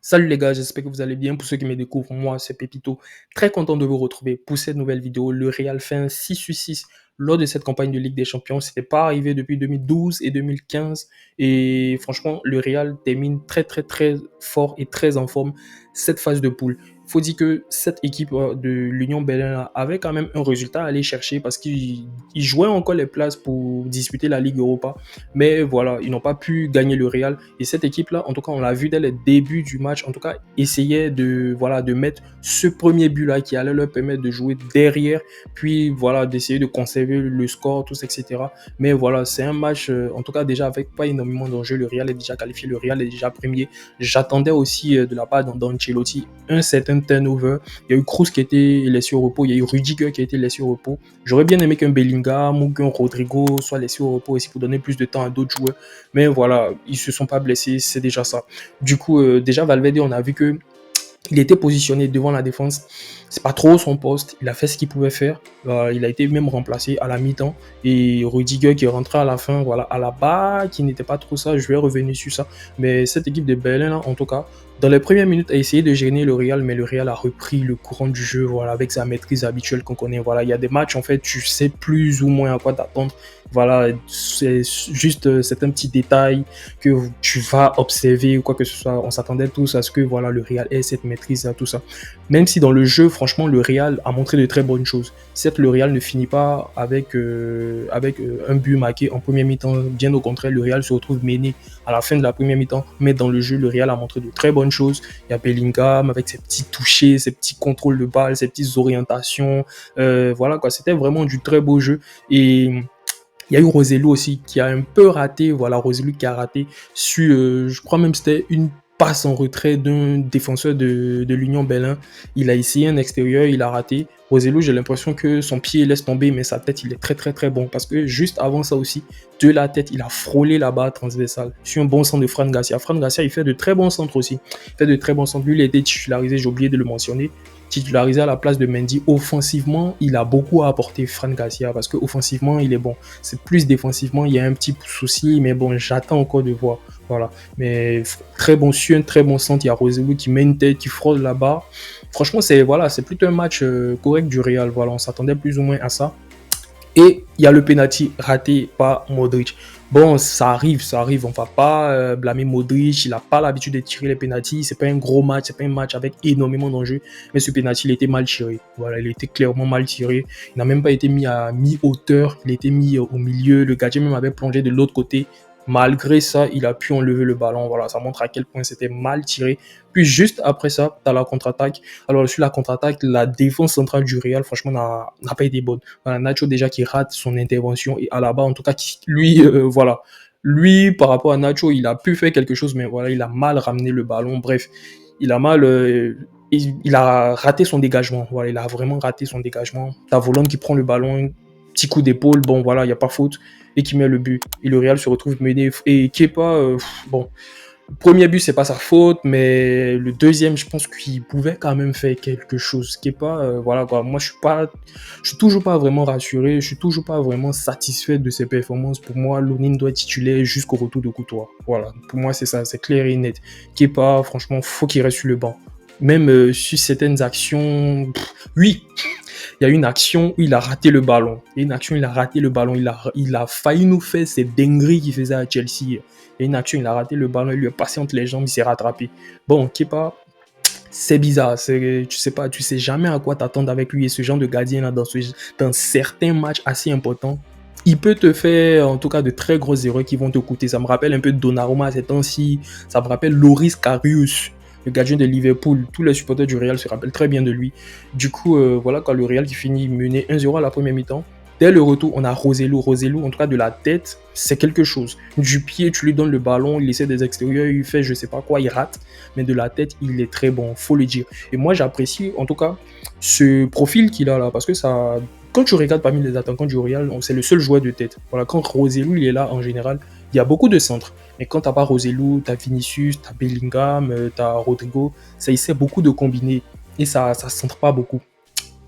Salut les gars, j'espère que vous allez bien. Pour ceux qui me découvrent, moi c'est Pépito. Très content de vous retrouver pour cette nouvelle vidéo. Le Real fait un 6 sur 6 lors de cette campagne de Ligue des Champions. C'était pas arrivé depuis 2012 et 2015. Et franchement, le Real termine très très très fort et très en forme cette phase de poule. Il faut dire que cette équipe de l'Union Berlin avait quand même un résultat à aller chercher parce qu'ils jouaient encore les places pour disputer la Ligue Europa. Mais voilà, ils n'ont pas pu gagner le Real. Et cette équipe-là, en tout cas, on l'a vu dès le début du match, en tout cas, essayait de mettre ce premier but-là qui allait leur permettre de jouer derrière, puis voilà, d'essayer de conserver le score, tout ça, etc. Mais voilà, c'est un match, en tout cas, déjà avec pas énormément d'enjeux. Le Real est déjà qualifié, le Real est déjà premier. J'attendais aussi de la part d'Ancelotti un certain turnover. Il y a eu Kroos qui a été laissé au repos, il y a eu Rudiger qui a été laissé au repos. J'aurais bien aimé qu'un Bellingham ou qu'un Rodrigo soit laissé au repos aussi pour donner plus de temps à d'autres joueurs. Mais voilà, ils se sont pas blessés, c'est déjà ça. Du coup, déjà Valverde, on a vu que il était positionné devant la défense. C'est pas trop son poste. Il a fait ce qu'il pouvait faire. Il a été même remplacé à la mi-temps. Et Rudiger qui est rentré à la fin, voilà, à la barre, qui n'était pas trop ça. Je vais revenir sur ça. Mais cette équipe de Berlin, là, en tout cas, dans les premières minutes, a essayé de gêner le Real, mais le Real a repris le courant du jeu, voilà, avec sa maîtrise habituelle qu'on connaît. Voilà, il y a des matchs, en fait, tu sais plus ou moins à quoi t'attendre. Voilà, c'est juste, c'est un petit détail que tu vas observer ou quoi que ce soit. On s'attendait tous à ce que voilà, le Real ait cette maîtrise à tout ça. Même si dans le jeu, franchement, le Real a montré de très bonnes choses. Certes, le Real ne finit pas avec un but marqué en première mi-temps. Bien au contraire, le Real se retrouve mené à la fin de la première mi-temps. Mais dans le jeu, le Real a montré de très bonnes choses. Il y a Bellingham avec ses petits touchés, ses petits contrôles de balle, ses petites orientations. Voilà quoi, c'était vraiment du très beau jeu. Et il y a eu Roselu aussi qui a un peu raté, voilà, Roselu qui a raté sur, je crois même que c'était une passe en retrait d'un défenseur de l'Union Berlin. Il a essayé un extérieur, il a raté. Roselu, j'ai l'impression que son pied laisse tomber, mais sa tête, il est très très très bon. Parce que juste avant ça aussi, de la tête, il a frôlé la barre transversale sur un bon centre de Fran Garcia. Fran Garcia, il fait de très bons centres aussi. Il fait de très bons centres. Lui, il a été titularisé, j'ai oublié de le mentionner, titularisé à la place de Mendy. Offensivement, il a beaucoup à apporter Fran Garcia parce que offensivement, il est bon. C'est plus défensivement, il y a un petit souci, mais bon, j'attends encore de voir. Voilà. Mais très bon sur un très bon centre, il y a Roselu qui met une tête, qui frôle là-bas. Franchement, c'est voilà, c'est plutôt un match correct du Real. Voilà, on s'attendait plus ou moins à ça. Et il y a le penalty raté par Modric. Bon, ça arrive. On ne va pas blâmer Modric. Il n'a pas l'habitude de tirer les penaltys. C'est pas un gros match, c'est pas un match avec énormément d'enjeux. Mais ce penalty, il était mal tiré. Voilà, il était clairement mal tiré. Il n'a même pas été mis à mi-hauteur. Il a été mis au milieu. Le gardien même avait plongé de l'autre côté. Malgré ça, il a pu enlever le ballon. Voilà, ça montre à quel point c'était mal tiré. Puis juste après ça, tu as la contre-attaque. Alors sur la contre-attaque, la défense centrale du Real, franchement, n'a pas été bonne. Voilà, Nacho déjà qui rate son intervention et Alaba, en tout cas, lui, voilà. Lui, par rapport à Nacho, il a pu faire quelque chose, mais voilà, il a mal ramené le ballon. Bref, il a mal... il a raté son dégagement. Voilà, il a vraiment raté son dégagement. T'as Volante qui prend le ballon, petit coup d'épaule, bon voilà, il n'y a pas faute, et qui met le but. Et le Real se retrouve mené. Et Kepa, bon, le premier but, c'est pas sa faute, mais le deuxième, je pense qu'il pouvait quand même faire quelque chose. Kepa, voilà quoi. Moi, je suis toujours pas vraiment rassuré, je suis toujours pas vraiment satisfait de ses performances. Pour moi, Lonin doit être titulaire jusqu'au retour de Courtois. Voilà, pour moi, c'est ça, c'est clair et net. Kepa, franchement, faut qu'il reste sur le banc. Même sur certaines actions, oui, il y a une action où il a raté le ballon. Il y a une action où il a raté le ballon. Il a failli nous faire ces dingueries qu'il faisait à Chelsea. Il y a une action, il a raté le ballon, il lui est passé entre les jambes, il s'est rattrapé. Bon, Kepa, c'est bizarre. Tu sais pas, tu sais jamais à quoi t'attendre avec lui. Et ce genre de gardien là, dans certains matchs assez importants, il peut te faire en tout cas de très grosses erreurs qui vont te coûter. Ça me rappelle un peu Donnarumma à ces temps-ci. Ça me rappelle Loris Karius, le gardien de Liverpool. Tous les supporters du Real se rappellent très bien de lui. Du coup, voilà, quand le Real qui finit mené 1-0 à la première mi-temps, dès le retour, on a Roselu. Roselu, en tout cas de la tête, c'est quelque chose. Du pied, tu lui donnes le ballon, il essaie des extérieurs, il fait je sais pas quoi, il rate. Mais de la tête, il est très bon, faut le dire. Et moi, j'apprécie en tout cas ce profil qu'il a là, parce que ça... Quand tu regardes parmi les attaquants du Real, c'est le seul joueur de tête. Voilà, quand Roselu il est là, en général, il y a beaucoup de centres. Mais quand tu n'as pas Roselu, tu as Vinicius, tu as Bellingham, tu as Rodrigo, ça essaie beaucoup de combiner. Et ça ne centre pas beaucoup.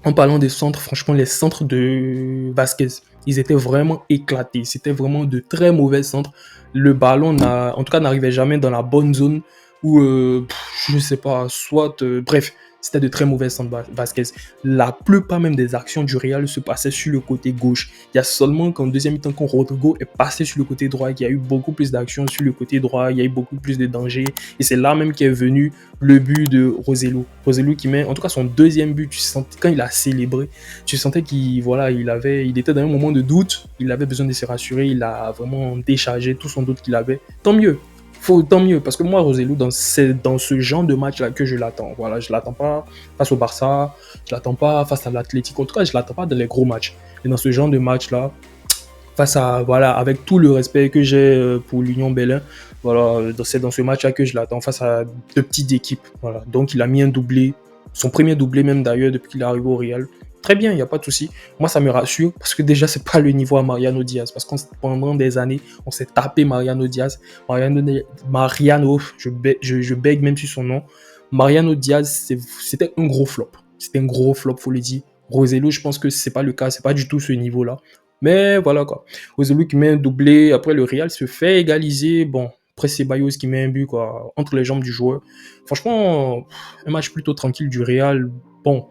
En parlant des centres, franchement, les centres de Vasquez, ils étaient vraiment éclatés. C'était vraiment de très mauvais centres. Le ballon, en tout cas, n'arrivait jamais dans la bonne zone ou je sais pas, soit bref, c'était de très mauvais centres Vasquez. La plupart même des actions du Real se passaient sur le côté gauche. Il y a seulement qu'en deuxième mi-temps, quand Rodrigo est passé sur le côté droit, qu'il y a eu beaucoup plus d'actions sur le côté droit, il y a eu beaucoup plus de dangers. Et c'est là même qu'est venu le but de Roselu. Roselu qui met, en tout cas son deuxième but, tu sentais, quand il a célébré, tu sentais qu'il voilà, il était dans un moment de doute, il avait besoin de se rassurer, il a vraiment déchargé tout son doute qu'il avait. Tant mieux, tant mieux, parce que moi, Roselu, dans ce genre de match-là que je l'attends. Voilà, je ne l'attends pas face au Barça, je ne l'attends pas face à l'Atlético. En tout cas, je ne l'attends pas dans les gros matchs. Et dans ce genre de match-là, face à, voilà, avec tout le respect que j'ai pour l'Union Berlin, voilà, c'est dans ce match-là que je l'attends face à de petites équipes. Voilà. Donc, il a mis un doublé, son premier doublé même d'ailleurs depuis qu'il est arrivé au Real. Très bien, il n'y a pas de souci. Moi, ça me rassure parce que déjà, c'est pas le niveau à Mariano Diaz. Parce que pendant des années, on s'est tapé Mariano Diaz. Mariano, je bègue même sur son nom. Mariano Diaz, c'était un gros flop. C'était un gros flop, faut le dire. Roselu, je pense que c'est pas le cas, c'est pas du tout ce niveau-là. Mais voilà quoi. Roselu qui met un doublé, après le Real se fait égaliser. Bon, après c'est Ceballos qui met un but quoi, entre les jambes du joueur. Franchement, un match plutôt tranquille du Real. Bon,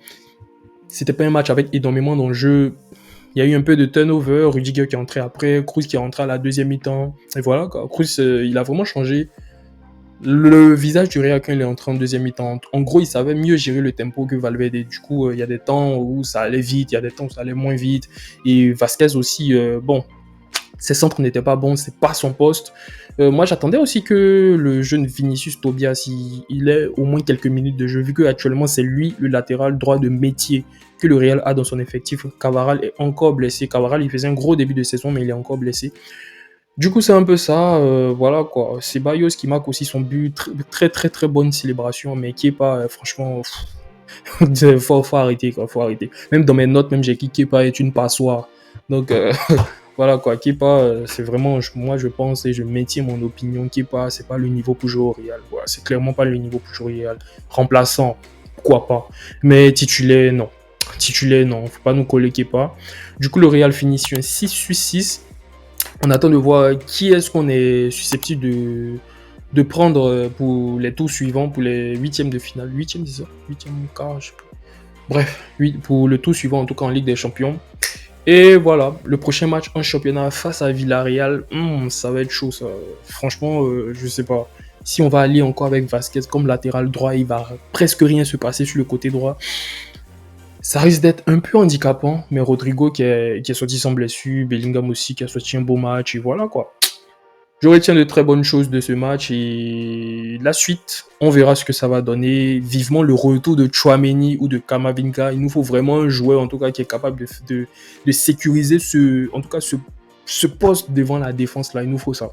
c'était pas un match avec énormément d'enjeux. Il y a eu un peu de turnover, Rudiger qui est entré après, Kroos qui est entré à la deuxième mi-temps. Et voilà quoi, Kroos il a vraiment changé le visage du Real quand il est entré en deuxième mi-temps. En gros, il savait mieux gérer le tempo que Valverde. Du coup, il y a des temps où ça allait vite, il y a des temps où ça allait moins vite. Et Vasquez aussi, bon, ses centres n'étaient pas bons, c'est pas son poste. Moi, j'attendais aussi que le jeune Vinicius Tobias, il ait au moins quelques minutes de jeu, vu qu'actuellement, c'est lui le latéral droit de métier que le Real a dans son effectif. Cavaral est encore blessé. Cavaral, il faisait un gros début de saison, mais il est encore blessé. Du coup, c'est un peu ça, voilà quoi. C'est Ceballos qui marque aussi son but, très bonne célébration, mais qui est pas, franchement, faut arrêter quoi, faut arrêter. Même dans mes notes, même j'ai dit Kepa est une passoire. Donc voilà quoi, Kepa, c'est vraiment, moi je pense et je maintiens mon opinion, Kepa, c'est pas le niveau pour jouer au Real. Voilà, c'est clairement pas le niveau pour jouer au Real. Remplaçant, pourquoi pas. Mais titulaire, non. Titulaire, non. Faut pas nous coller Kepa. Du coup, le Real finit sur un 6/6. On attend de voir qui est-ce qu'on est susceptible de prendre pour les tours suivants, pour les huitièmes de finale. Huitièmes, c'est ça? Huitièmes, quart, je sais pas. Bref, pour le tour suivant, en tout cas en Ligue des Champions. Et voilà, le prochain match en championnat face à Villarreal, ça va être chaud ça. Franchement, je sais pas. Si on va aller encore avec Vasquez comme latéral droit, il va presque rien se passer sur le côté droit. Ça risque d'être un peu handicapant, mais Rodrigo qui est sorti sans blessure, Bellingham aussi qui a sorti un beau match, et voilà quoi. Je retiens de très bonnes choses de ce match et la suite, on verra ce que ça va donner. Vivement le retour de Tchouaméni ou de Kamavinga. Il nous faut vraiment un joueur en tout cas qui est capable de sécuriser ce poste devant la défense là. Il nous faut ça.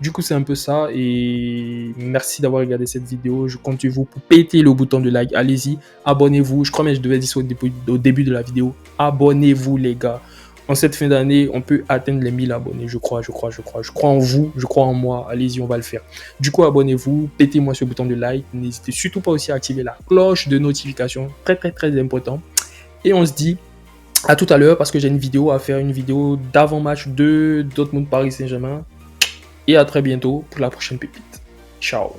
Du coup, c'est un peu ça et merci d'avoir regardé cette vidéo. Je compte sur vous pour péter le bouton de like. Allez-y, abonnez-vous. Je crois que je devais dire ça au début de la vidéo. Abonnez-vous les gars. En cette fin d'année, on peut atteindre les 1000 abonnés. Je crois. Je crois en vous, je crois en moi. Allez-y, on va le faire. Du coup, abonnez-vous, pétez-moi ce bouton de like. N'hésitez surtout pas aussi à activer la cloche de notification. Très important. Et on se dit à tout à l'heure parce que j'ai une vidéo à faire, une vidéo d'avant-match de Dortmund Paris Saint-Germain. Et à très bientôt pour la prochaine pépite. Ciao.